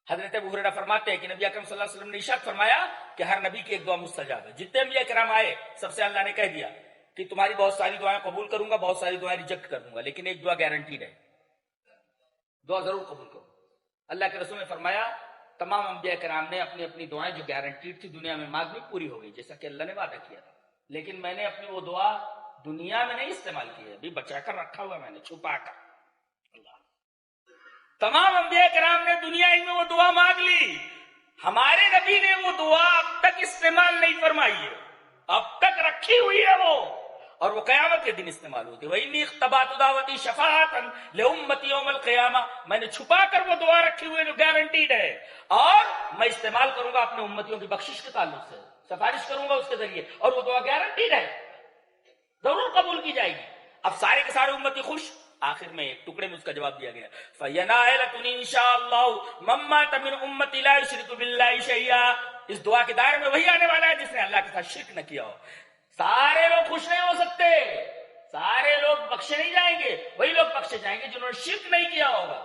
حضرت ابو ہریرہ فرماتے ہیں کہ نبی اکرم صلی اللہ علیہ وسلم نے ارشاد فرمایا کہ ہر نبی کی ایک دعا مستجاب ہے. جتنے انبیاء کرام آئے سب سے اللہ نے کہہ دیا کہ تمہاری بہت ساری دعائیں قبول کروں گا، بہت ساری دعائیں ریجیکٹ کر دوں گا، لیکن ایک دعا گارنٹیڈ ہے، دعا ضرور قبول کروں. اللہ کے رسول نے فرمایا تمام انبیاء کرام نے اپنی اپنی دعائیں جو گارنٹیڈ تھی دنیا میں مانگی پوری ہو گئی جیسا کہ اللہ نے وعدہ کیا تھا، لیکن میں نے اپنی وہ دعا دنیا میں نہیں استعمال کی ہے، ابھی بچا کر رکھا ہوا میں نے، چھپا کر. تمام انبیاء کرام نے دنیا ہی میں وہ دعا مانگ لی، ہمارے نبی نے وہ دعا اب تک استعمال نہیں فرمائی ہے، اب تک رکھی ہوئی ہے وہ، اور وہ قیامت کے دن استعمال ہوتی ہے. وَإِنِّي اخْتَبَأْتُ دَعْوَتِي شَفَاعَةً لِأُمَّتِي يَوْمَ الْقِيَامَةِ، میں نے چھپا کر وہ دعا رکھی ہوئی ہے جو گارنٹیڈ ہے، اور میں استعمال کروں گا اپنے امتیوں کی بخشش کے تعلق سے، سفارش کروں گا اس کے ذریعے، اور وہ دعا گارنٹیڈ ہے، ضرور قبول کی جائے گی. اب سارے کے سارے امتی خوش. آخر میں ایک ٹکڑے میں اس کا جواب دیا گیا فَيَنَائِلَةٌ إِنشَاءَ اللَّهُ مَمَّا مِنْ أُمَّتِي لَا يُشْرِكُ بِاللَّهِ شَيْئًا. اس دعا کے دائرے میں وہی آنے والا ہے جس نے اللہ کے ساتھ شرک نہ کیا ہو. سارے لوگ خوش نہیں ہو سکتے، سارے لوگ بخشے نہیں جائیں گے، وہی لوگ بخشے جائیں گے جنہوں نے شرک نہیں کیا ہوگا.